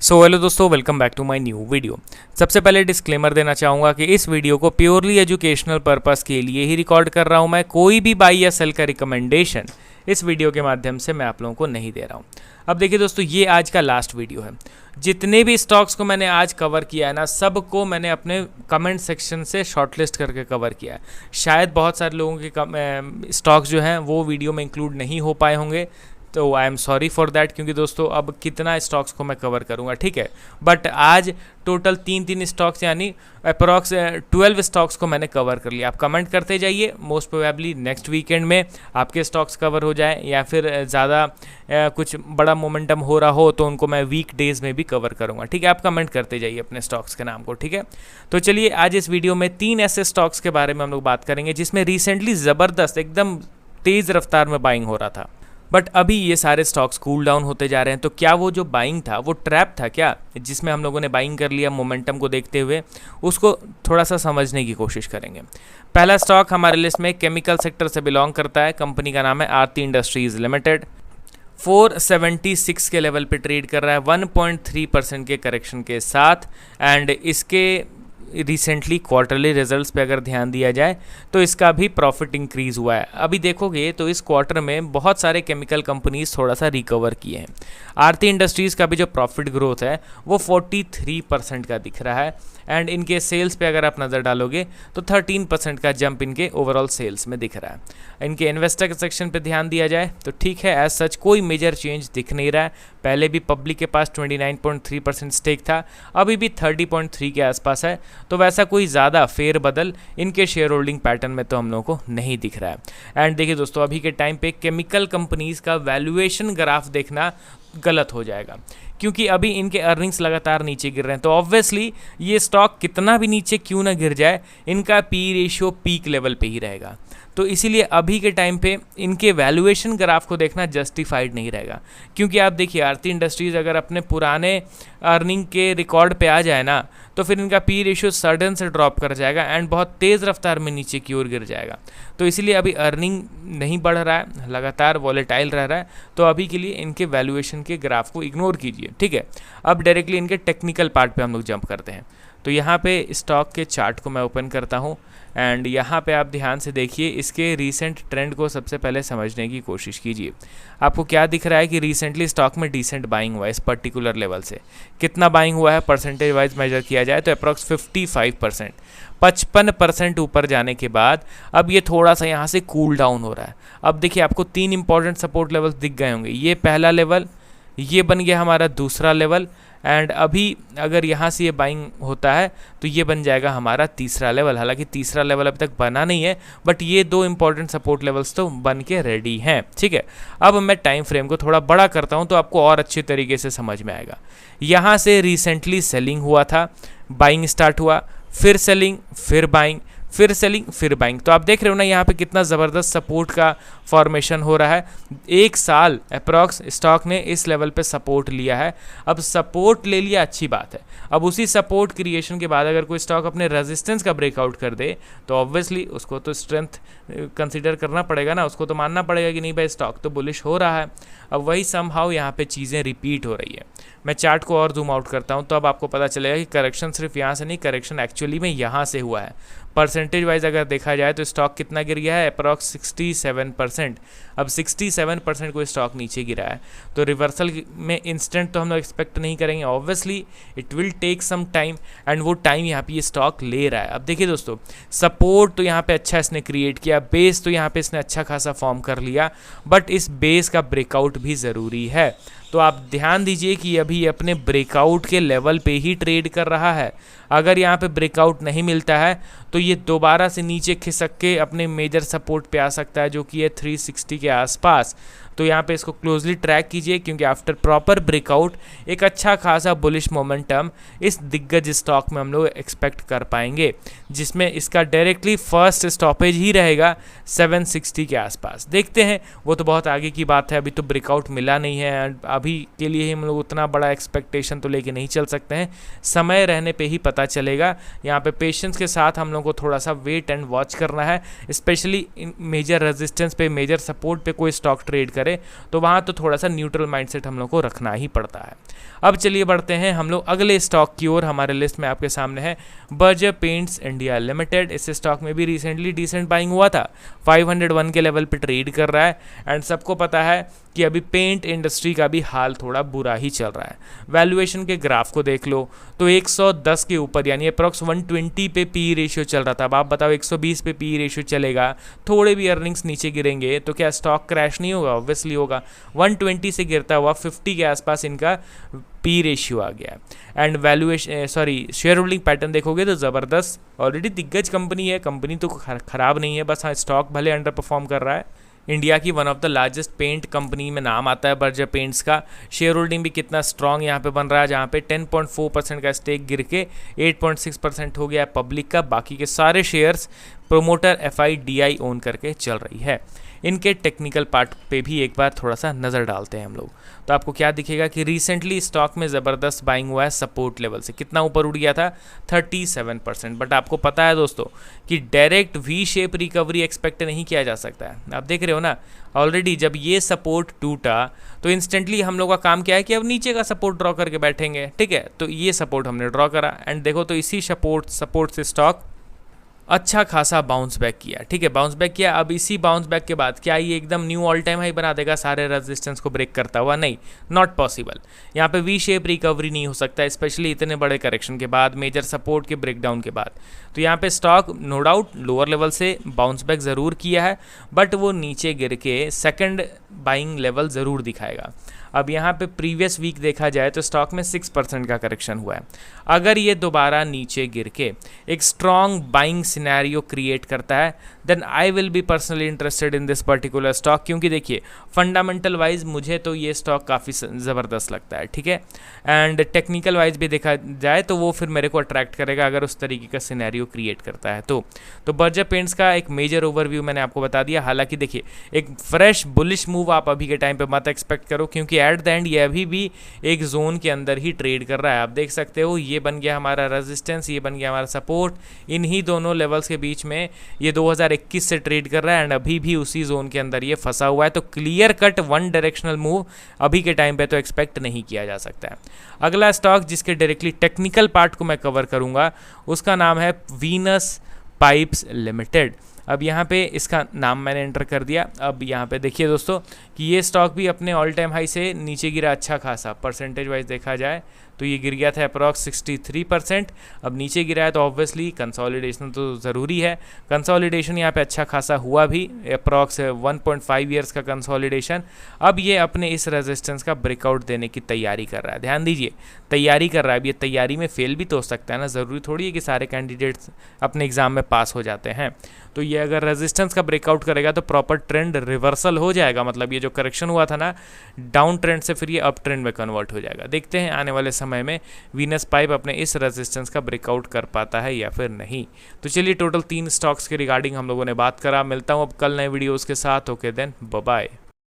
सो hello दोस्तों, welcome back to my new video. सबसे पहले डिस्क्लेमर देना चाहूँगा कि इस वीडियो को प्योरली एजुकेशनल पर्पस के लिए ही रिकॉर्ड कर रहा हूँ। मैं कोई भी बाई या सेल का रिकमेंडेशन इस वीडियो के माध्यम से मैं आप लोगों को नहीं दे रहा हूँ। अब देखिए दोस्तों, ये आज का लास्ट वीडियो है। जितने भी स्टॉक्स को मैंने आज कवर किया है ना, सबको मैंने अपने कमेंट सेक्शन से शॉर्टलिस्ट करके कवर किया है। शायद बहुत सारे लोगों के स्टॉक्स जो हैं वो वीडियो में इंक्लूड नहीं हो पाए होंगे, तो I am sorry for that, क्योंकि दोस्तों अब कितना स्टॉक्स को मैं कवर करूंगा, ठीक है। बट आज टोटल तीन स्टॉक्स यानी अप्रॉक्स 12 स्टॉक्स को मैंने कवर कर लिया। आप कमेंट करते जाइए, मोस्ट प्रोबेबली नेक्स्ट वीकेंड में आपके स्टॉक्स कवर हो जाए, या फिर ज़्यादा कुछ बड़ा मोमेंटम हो रहा हो तो उनको मैं वीक डेज में भी कवर करूंगा, ठीक है। आप कमेंट करते जाइए अपने स्टॉक्स के नाम को, ठीक है। तो चलिए, आज इस वीडियो में 3 ऐसे स्टॉक्स के बारे में हम लोग बात करेंगे जिसमें रिसेंटली ज़बरदस्त एकदम तेज़ रफ्तार में बाइंग हो रहा था, बट अभी ये सारे स्टॉक्स कूल डाउन होते जा रहे हैं। तो क्या वो जो बाइंग था वो ट्रैप था क्या, जिसमें हम लोगों ने बाइंग कर लिया मोमेंटम को देखते हुए? उसको थोड़ा सा समझने की कोशिश करेंगे। पहला स्टॉक हमारे लिस्ट में केमिकल सेक्टर से बिलोंग करता है। कंपनी का नाम है आरती इंडस्ट्रीज लिमिटेड। 476 के लेवल पे ट्रेड कर रहा है 1.3% के करेक्शन के साथ। एंड इसके रिसेंटली क्वार्टरली रिजल्ट्स पे अगर ध्यान दिया जाए तो इसका भी प्रॉफिट इंक्रीज़ हुआ है। अभी देखोगे तो इस क्वार्टर में बहुत सारे केमिकल कंपनीज थोड़ा सा रिकवर किए हैं। आरती इंडस्ट्रीज़ का भी जो प्रॉफिट ग्रोथ है वो 43% का दिख रहा है। एंड इनके सेल्स पे अगर आप नज़र डालोगे तो 13% का जंप इनके ओवरऑल सेल्स में दिख रहा है। इनके इन्वेस्टर के सेक्शन पे ध्यान दिया जाए तो ठीक है, एज सच कोई मेजर चेंज दिख नहीं रहा है। पहले भी पब्लिक के पास 29.3% स्टेक था, अभी भी 30.3 के आसपास है। तो वैसा कोई ज़्यादा फेरबदल इनके शेयर होल्डिंग पैटर्न में तो हम लोगों को नहीं दिख रहा है। एंड देखिए दोस्तों, अभी के टाइम पे केमिकल कंपनीज़ का वैल्यूएशन ग्राफ देखना गलत हो जाएगा, क्योंकि अभी इनके अर्निंग्स लगातार नीचे गिर रहे हैं। तो ऑब्वियसली ये स्टॉक कितना भी नीचे क्यों ना गिर जाए, इनका पी रेशियो पीक लेवल पे ही रहेगा। तो इसीलिए अभी के टाइम पे इनके वैल्यूएशन ग्राफ को देखना जस्टिफाइड नहीं रहेगा, क्योंकि आप देखिए आरती इंडस्ट्रीज़ अगर अपने पुराने अर्निंग के रिकॉर्ड पे आ जाए ना, तो फिर इनका पी रेशियो सडन से ड्रॉप कर जाएगा एंड बहुत तेज़ रफ्तार में नीचे की ओर गिर जाएगा। तो इसीलिए अभी अर्निंग नहीं बढ़ रहा है, लगातार वॉलेटाइल रह रहा है। तो अभी के लिए इनके वैल्यूएशन के ग्राफ को इग्नोर कीजिए, ठीक है। अब डायरेक्टली इनके टेक्निकल पार्ट पे हम लोग जंप करते हैं। तो यहाँ पे स्टॉक के चार्ट को मैं ओपन करता हूँ एंड यहाँ पे आप ध्यान से देखिए, इसके रीसेंट ट्रेंड को सबसे पहले समझने की कोशिश कीजिए। आपको क्या दिख रहा है कि रिसेंटली स्टॉक में डिसेंट बाइंग हुआ है। इस पर्टिकुलर लेवल से कितना बाइंग हुआ है परसेंटेज वाइज मेजर किया जाए तो अप्रॉक्स 55%, 55% ऊपर जाने के बाद अब ये थोड़ा सा यहाँ से कूल डाउन हो रहा है। अब देखिए, आपको 3 इंपॉर्टेंट सपोर्ट लेवल्स दिख गए होंगे। ये पहला लेवल, ये बन गया हमारा दूसरा लेवल, एंड अभी अगर यहाँ से ये बाइंग होता है तो ये बन जाएगा हमारा तीसरा लेवल। हालांकि तीसरा लेवल अभी तक बना नहीं है, बट ये 2 इंपॉर्टेंट सपोर्ट लेवल्स तो बन के रेडी हैं, ठीक है। अब मैं टाइम फ्रेम को थोड़ा बड़ा करता हूँ तो आपको और अच्छे तरीके से समझ में आएगा। यहाँ से रिसेंटली सेलिंग हुआ था, बाइंग स्टार्ट हुआ, फिर सेलिंग, फिर बाइंग, फिर सेलिंग, फिर बाइंग। तो आप देख रहे हो ना यहाँ पे कितना ज़बरदस्त सपोर्ट का फॉर्मेशन हो रहा है। 1 साल अप्रॉक्स स्टॉक ने इस लेवल पे सपोर्ट लिया है। अब सपोर्ट ले लिया, अच्छी बात है। अब उसी सपोर्ट क्रिएशन के बाद अगर कोई स्टॉक अपने रेजिस्टेंस का ब्रेकआउट कर दे तो ऑब्वियसली उसको तो स्ट्रेंथ कंसीडर करना पड़ेगा ना, उसको तो मानना पड़ेगा कि नहीं भाई स्टॉक तो बुलिश हो रहा है। अब वही समहाउ यहाँ पे चीज़ें रिपीट हो रही है। मैं चार्ट को और जूम आउट करता हूँ तो अब आपको पता चलेगा कि करेक्शन सिर्फ यहाँ से नहीं, करेक्शन एक्चुअली में यहाँ से हुआ है। परसेंटेज वाइज अगर देखा जाए तो स्टॉक कितना गिर गया है, अप्रॉक्स 67%। अब 67% कोई स्टॉक नीचे गिरा है तो रिवर्सल में इंस्टेंट तो हम लोग एक्सपेक्ट नहीं करेंगे। Obviously it will take some time, and वो टाइम यहाँ पे ये स्टॉक ले रहा है। अब देखिए दोस्तों, सपोर्ट तो यहाँ पे अच्छा इसने क्रिएट किया, बेस तो यहाँ पे इसने अच्छा खासा फॉर्म कर लिया, बट इस बेस का ब्रेकआउट भी ज़रूरी है। तो आप ध्यान दीजिए कि अभी अपने ब्रेकआउट के लेवल पे ही ट्रेड कर रहा है। अगर यहाँ पे ब्रेकआउट नहीं मिलता है तो ये दोबारा से नीचे खिसक के अपने मेजर सपोर्ट पे आ सकता है, जो कि है 360 के आसपास। तो यहाँ पे इसको क्लोजली ट्रैक कीजिए, क्योंकि आफ्टर प्रॉपर ब्रेकआउट एक अच्छा खासा बुलिश मोमेंटम इस दिग्गज स्टॉक में हम लोग एक्सपेक्ट कर पाएंगे, जिसमें इसका डायरेक्टली फर्स्ट स्टॉपेज ही रहेगा 760 के आसपास। देखते हैं, वो तो बहुत आगे की बात है, अभी तो ब्रेकआउट मिला नहीं है। अभी के लिए हम लोग उतना बड़ा एक्सपेक्टेशन तो लेके नहीं चल सकते हैं, समय रहने पे ही पता चलेगा। यहाँ पे पेशेंस के साथ हम लोग को थोड़ा सा वेट एंड वॉच करना है, स्पेशली इन मेजर रेजिस्टेंस पे, मेजर सपोर्ट सपोर्ट पे कोई स्टॉक ट्रेड करे तो वहाँ तो थोड़ा सा न्यूट्रल माइंडसेट हम लोग को रखना ही पड़ता है। अब चलिए बढ़ते हैं हम लोग अगले स्टॉक की ओर। हमारे लिस्ट में आपके सामने है बर्जर पेंट्स इंडिया लिमिटेड। इस स्टॉक में भी रिसेंटली डिसेंट बाइंग हुआ था, 501 के लेवल पे ट्रेड कर रहा है एंड सबको पता है कि अभी पेंट इंडस्ट्री का भी हाल थोड़ा बुरा ही चल रहा है। वैल्यूएशन के ग्राफ को देख लो तो 110 के ऊपर यानी अप्रॉक्स 120 पे पी रेशियो चल रहा था। अब आप बताओ 120 पे पी रेशियो चलेगा, थोड़े भी अर्निंग्स नीचे गिरेंगे तो क्या स्टॉक क्रैश नहीं होगा? ऑब्वियसली होगा। 120 से गिरता हुआ 50 के आसपास इनका पी रेशियो आ गया and valuation share holding pattern देखोगे तो ज़बरदस्त, ऑलरेडी दिग्गज कंपनी है, कंपनी तो खराब नहीं है, बस हाँ स्टॉक भले अंडर परफॉर्म कर रहा है। इंडिया की one of the largest paint company में नाम आता है बर्जर पेंट्स का। शेयर होल्डिंग भी कितना स्ट्रॉन्ग यहाँ पे बन रहा है, जहाँ पे 10.4% का स्टेक गिर के 8.6% हो गया है पब्लिक का। बाकी के सारे शेयर्स प्रोमोटर FIDI ओन करके चल रही है। इनके टेक्निकल पार्ट पे भी एक बार थोड़ा सा नज़र डालते हैं हम लोग, तो आपको क्या दिखेगा कि रिसेंटली स्टॉक में ज़बरदस्त बाइंग हुआ है सपोर्ट लेवल से। कितना ऊपर उठ गया था? 37%। बट आपको पता है दोस्तों कि direct V shape recovery expect नहीं किया जा सकता है। आप देख रहे हो ना, ऑलरेडी जब ये सपोर्ट टूटा तो इंस्टेंटली हम लोग का काम क्या है कि अब नीचे का सपोर्ट ड्रॉ करके बैठेंगे, ठीक है। तो ये सपोर्ट हमने ड्रॉ करा एंड देखो तो इसी सपोर्ट से स्टॉक अच्छा खासा बाउंस बैक किया, ठीक है, बाउंस बैक किया। अब इसी बाउंस बैक के बाद क्या ये एकदम न्यू ऑल टाइम हाई बना देगा सारे रेजिस्टेंस को ब्रेक करता हुआ? नहीं, नॉट पॉसिबल। यहाँ पे वी शेप रिकवरी नहीं हो सकता, स्पेशली इतने बड़े करेक्शन के बाद, मेजर सपोर्ट के ब्रेकडाउन के बाद। तो यहाँ पे stock no doubt lower level से बाउंस बैक ज़रूर किया है, बट वो नीचे गिर के सेकेंड बाइंग लेवल ज़रूर दिखाएगा। अब यहाँ पे प्रीवियस वीक देखा जाए तो स्टॉक में 6% का करेक्शन हुआ है। अगर ये दोबारा नीचे गिर के एक स्ट्रॉन्ग बाइंग सिनेरियो क्रिएट करता है then I will be personally interested in this particular stock, क्योंकि देखिए फंडामेंटल वाइज मुझे तो ये स्टॉक काफ़ी ज़बरदस्त लगता है, ठीक है। एंड टेक्निकल वाइज भी देखा जाए तो वो फिर मेरे को अट्रैक्ट करेगा अगर उस तरीके का सिनेरियो क्रिएट करता है तो बर्जर पेंट्स का एक मेजर ओवरव्यू मैंने आपको बता दिया। हालांकि देखिए एक फ्रेश बुलिश मूव आप अभी के टाइम पे मत एक्सपेक्ट करो, क्योंकि एट द एंड ये अभी भी एक जोन के अंदर ही ट्रेड कर रहा है। आप देख सकते हो ये बन गया हमारा रेजिस्टेंस, ये बन गया हमारा सपोर्ट। इन्हीं दोनों लेवल्स के बीच में ये 2021 से ट्रेड कर रहा है एंड अभी भी उसी जोन के अंदर ये फंसा हुआ है। तो clear cut one directional move अभी के टाइम पे तो एक्सपेक्ट नहीं किया जा सकता है। अगला स्टॉक जिसके डायरेक्टली टेक्निकल पार्ट को मैं कवर करूंगा उसका नाम है वीनस पाइप्स लिमिटेड। अब यहाँ पे इसका नाम मैंने एंटर कर दिया। अब यहाँ पे देखिए दोस्तों कि ये स्टॉक भी अपने ऑल टाइम हाई से नीचे गिरा अच्छा खासा, परसेंटेज वाइज देखा जाए तो ये गिर गया था अप्रॉक्स 63%। अब नीचे गिरा है तो ऑब्वियसली कंसोलिडेशन तो ज़रूरी है। कंसोलिडेशन यहाँ पे अच्छा खासा हुआ भी, अप्रॉक्स 1.5 ईयर्स का कंसोलिडेशन। अब ये अपने इस रेजिस्टेंस का ब्रेकआउट देने की तैयारी कर रहा है। ध्यान दीजिए, तैयारी कर रहा है। अब ये तैयारी में फेल भी तो हो सकता है ना, ज़रूरी थोड़ी है कि सारे कैंडिडेट्स अपने एग्ज़ाम में पास हो जाते हैं। तो ये अगर रेजिस्टेंस का ब्रेकआउट करेगा तो प्रॉपर ट्रेंड रिवर्सल हो जाएगा, मतलब ये जो करेक्शन हुआ था ना डाउन ट्रेंड से फिर ये अप ट्रेंड में कन्वर्ट हो जाएगा। देखते हैं आने वाले समय में वीनस पाइप अपने इस रेजिस्टेंस का ब्रेकआउट कर पाता है या फिर नहीं। तो चलिए टोटल 3 स्टॉक्स के रिगार्डिंग हम लोगों ने बात करा। मिलता हूँ अब कल नए वीडियोज़ के साथ। Okay then bye bye.